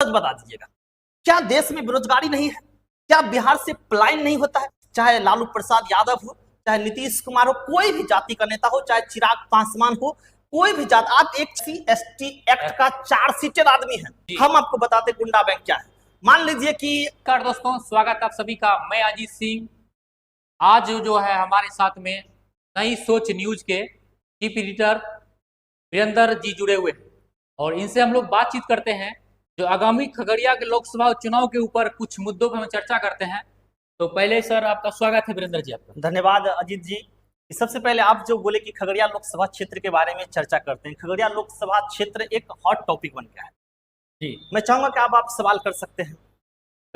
सच बता दीजिएगा, क्या देश में बेरोजगारी नहीं है? क्या बिहार से पलायन नहीं होता है? चाहे लालू प्रसाद यादव हो, चाहे नीतीश कुमार हो, कोई भी जाति का नेता हो, चाहे चिराग पासवान हो, कोई भी जाति, आप एक SC/ST एक्ट का 4 सीटेड आदमी है। हम आपको बताते गुंडा बैंक क्या है। मान लीजिए कि दोस्तों, स्वागत आप सभी का। मैं अजीत सिंह। आज जो है हमारे साथ में नई सोच न्यूज के चीफ एडिटर वीरेंद्र जी जुड़े हुए हैं और इनसे हम लोग बातचीत करते हैं जो आगामी खगड़िया के लोकसभा चुनाव के ऊपर कुछ मुद्दों पर हम चर्चा करते हैं। तो पहले सर आपका स्वागत है वीरेंद्र जी। आपका धन्यवाद अजीत जी। सबसे पहले आप जो बोले कि खगड़िया लोकसभा क्षेत्र के बारे में चर्चा करते हैं, खगड़िया लोकसभा क्षेत्र एक हॉट टॉपिक बन गया है जी। मैं चाहूंगा कि आप सवाल कर सकते हैं।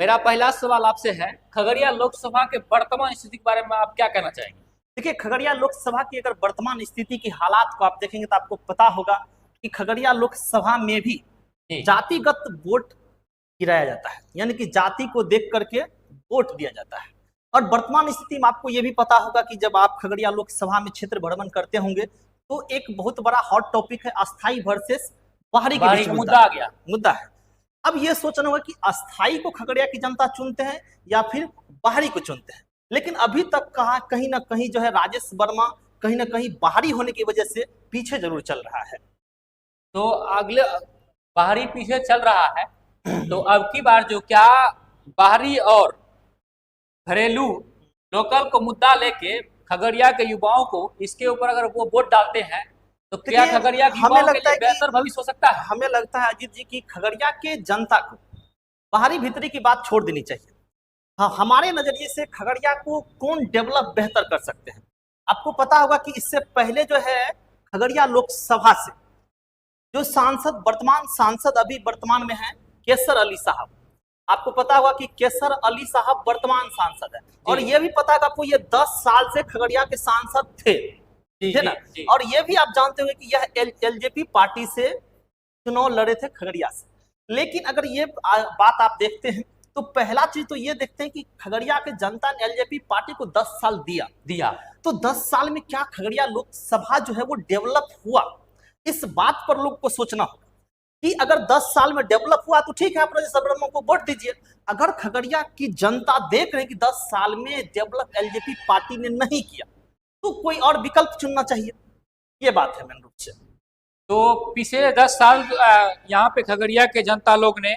मेरा पहला सवाल आपसे है, खगड़िया लोकसभा के वर्तमान स्थिति के बारे में आप क्या कहना चाहेंगे? देखिए, खगड़िया लोकसभा की अगर वर्तमान स्थिति की हालात को आप देखेंगे तो आपको पता होगा कि खगड़िया लोकसभा में भी जातिगत वोट गिराया जाता है, यानी कि जाति को देख करके वोट दिया जाता है। और वर्तमान स्थिति में आपको यह भी पता होगा कि जब आप खगड़िया लोकसभा में क्षेत्र भ्रमण करते होंगे तो एक बहुत बड़ा हॉट टॉपिक है अस्थाई वर्सेस बाहरी के बीच मुद्दा आ गया, मुद्दा है। अब ये सोचना होगा कि अस्थाई को खगड़िया की जनता चुनते हैं या फिर बाहरी को चुनते हैं, लेकिन अभी तक कहीं ना कहीं जो है राजेश वर्मा कहीं ना कहीं बाहरी होने की वजह से पीछे जरूर चल रहा है। तो अगले बाहरी पीछे चल रहा है तो अब की बार जो क्या बाहरी और घरेलू लोकल को मुद्दा लेके खगड़िया के युवाओं को इसके ऊपर अगर वो वोट डालते हैं तो क्या खगड़िया के युवाओं के लिए बेहतर भविष्य हो सकता है? हमें लगता है अजीत जी की खगड़िया के जनता को बाहरी भीतरी की बात छोड़ देनी चाहिए। हाँ, हमारे नजरिए से खगड़िया को कौन डेवलप बेहतर कर सकते हैं। आपको पता होगा कि इससे पहले जो है खगड़िया लोकसभा से जो सांसद अभी वर्तमान में है केसर अली साहब, आपको पता होगा कि केसर अली साहब वर्तमान सांसद है और ये भी पता है आपको ये 10 साल से खगड़िया के सांसद थे ना। और ये भी आप जानते होंगे कि यह LJP पार्टी से चुनाव लड़े थे खगड़िया से। लेकिन अगर ये बात आप देखते हैं तो पहला चीज तो ये देखते हैं कि खगड़िया के जनता ने LJP पार्टी को 10 साल दिया तो 10 साल में क्या खगड़िया लोकसभा जो है वो डेवलप हुआ, इस बात पर लोग को सोचना होगा कि अगर 10 साल में डेवलप हुआ तो ठीक है, आप राजेश वर्मा को वोट दीजिए। अगर खगड़िया की जनता देख रहे हैं कि 10 साल में डेवलप LJP पार्टी ने नहीं किया तो कोई और विकल्प चुनना चाहिए, ये बात है मेन रूप से। तो पिछले 10 साल यहाँ पे खगड़िया के जनता लोग ने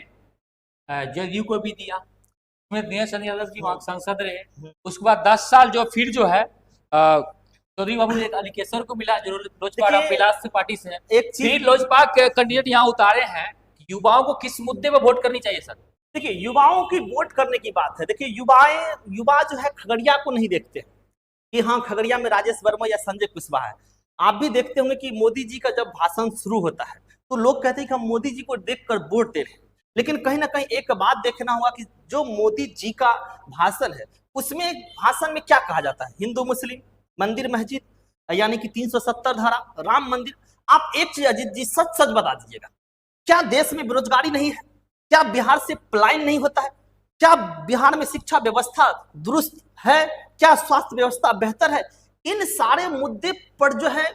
जदयू को भी दिया, उसमें दिनेश चंद्र यादव जी वहाँ सांसद रहे। उसके बाद 10 साल जो फिर जो है चौधरी बाबू अलीकेसर को मिला जो लोजपा रामविलास पार्टी से है। फिर लोजपा के कैंडिडेट यहाँ उतारे हैं। युवाओं को किस मुद्दे पर वोट करनी चाहिए सर? देखिए, युवाओं की वोट करने की बात है। देखिए, युवा जो है खगड़िया को नहीं देखते कि हाँ खगड़िया में राजेश वर्मा या संजय कुशवाहा है। आप भी देखते होंगे कि मोदी जी का जब भाषण शुरू होता है तो लोग कहते हैं कि हम मोदी जी को देखकर वोट दे रहे हैं, लेकिन कहीं ना कहीं एक बात देखना होगा कि जो मोदी जी का भाषण है उसमें भाषण में क्या कहा जाता है, हिंदू मुस्लिम, मंदिर मस्जिद यानी कि 370 धारा, राम मंदिर। आप एक चीज अजीत जी सच बता दीजिएगा, क्या देश में बेरोजगारी नहीं है? क्या बिहार से पलायन नहीं होता है? क्या बिहार में शिक्षा व्यवस्था दुरुस्त है? क्या स्वास्थ्य व्यवस्था बेहतर है? इन सारे मुद्दे पर जो है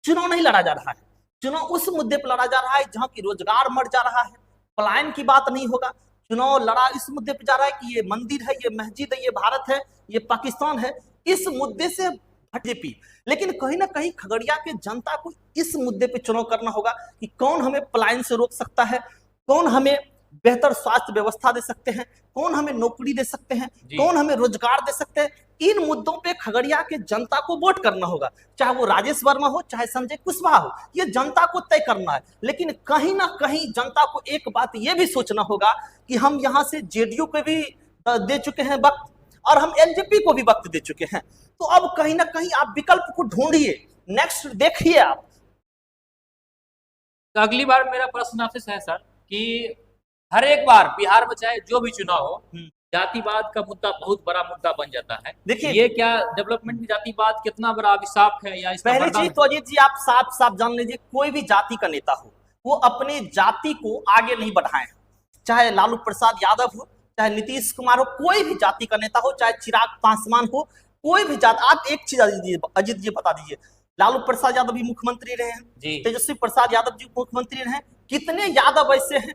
चुनाव नहीं लड़ा जा रहा है। चुनाव उस मुद्दे पर लड़ा जा रहा है जहां की रोजगार मर जा रहा है, पलायन की बात नहीं होगा। चुनाव लड़ा इस मुद्दे पर जा रहा है कि ये मंदिर है, ये मस्जिद है, ये भारत है, ये पाकिस्तान है, इस मुद्दे से BJP। लेकिन कहीं ना कहीं खगड़िया के जनता को इस मुद्दे पे चुनाव करना होगा कि कौन हमें पलायन से रोक सकता है, कौन हमें बेहतर स्वास्थ्य व्यवस्था दे सकते हैं, कौन हमें नौकरी दे सकते हैं, कौन हमें रोजगार दे सकते हैं। इन मुद्दों पे खगड़िया के जनता को वोट करना होगा, चाहे वो राजेश वर्मा हो चाहे संजय कुशवाहा हो, ये जनता को तय करना है। लेकिन कहीं ना कहीं जनता को एक बात ये भी सोचना होगा कि हम यहाँ से JDU को भी दे चुके हैं वक्त और हम LJP को भी वक्त दे चुके हैं, तो अब कहीं ना कहीं आप विकल्प को ढूंढिए, नेक्स्ट देखिए आप। तो अगली बार मेरा प्रश्न आपसे है सर कि हर एक बार बिहार में चाहे जो भी चुनाव हो जातिवाद का मुद्दा बहुत बड़ा मुद्दा बन जाता है। देखिए, ये क्या डेवलपमेंट में जातिवाद कितना बड़ा अभिशाप है या इसका पहली चीज तो अजीत जी आप साफ जान लीजिए, कोई भी जाति का नेता हो वो अपने जाति को आगे नहीं बढ़ाए, चाहे लालू प्रसाद यादव हो चाहे नीतीश कुमार हो, कोई भी जाति का नेता हो, चाहे चिराग पासवान हो, कोई भी जाति। आप एक चीज अजीत जी बता दीजिए, लालू प्रसाद यादव भी मुख्यमंत्री रहे हैं, तेजस्वी प्रसाद यादव जी मुख्यमंत्री रहे हैं, कितने यादव ऐसे हैं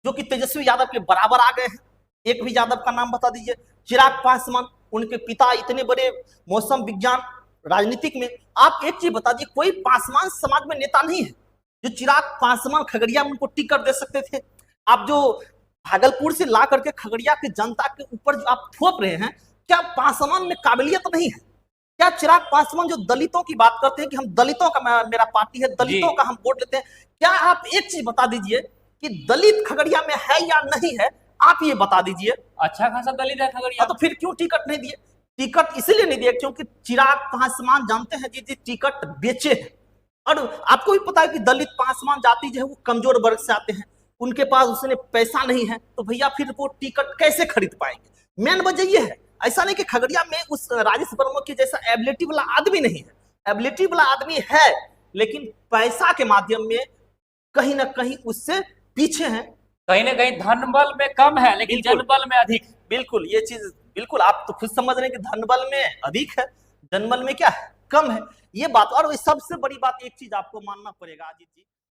जो कि तेजस्वी यादव के बराबर आ गए हैं? एक भी यादव का नाम बता दीजिए। चिराग पासवान, उनके पिता इतने बड़े मौसम विज्ञान राजनीतिक में। आप एक चीज बता दीजिए, कोई पासवान समाज में नेता नहीं है जो चिराग पासवान खगड़िया में उनको टिकट दे सकते थे? आप जो भागलपुर से ला करके खगड़िया की जनता के ऊपर जो आप थोप रहे हैं, क्या पासवान में काबिलियत नहीं है? क्या चिराग पासवान जो दलितों की बात करते हैं कि हम दलितों का, मेरा पार्टी है, दलितों का हम वोट लेते हैं, क्या आप एक चीज बता दीजिए कि दलित खगड़िया में है या नहीं है? आप ये बता दीजिए। अच्छा खासा दलित है खगड़िया। तो फिर क्यों टिकट नहीं दिए? टिकट इसलिए नहीं दिए क्योंकि चिराग पासवान जानते हैं जी टिकट बेचे हैं। और आपको भी पता है कि दलित पासवान जाति जो है वो कमजोर वर्ग से आते हैं, उनके पास उसने पैसा नहीं है, तो भैया फिर वो टिकट कैसे खरीद पाएंगे? मेन वजह ये है। ऐसा नहीं कि खगड़िया में उस राजेश वर्मा के जैसा एबिलिटी वाला आदमी नहीं है, एबिलिटी वाला आदमी है, लेकिन पैसा के माध्यम में कहीं ना कहीं उससे पीछे हैं। कहीं ना कहीं धन बल में कम है, लेकिन जनबल में अधिक। बिल्कुल, ये चीज बिल्कुल आप तो खुद समझ रहे हैं कि धन बल में अधिक है, जनबल में क्या है, कम है। ये बात, और सबसे बड़ी बात एक चीज आपको मानना पड़ेगा अजीत जी,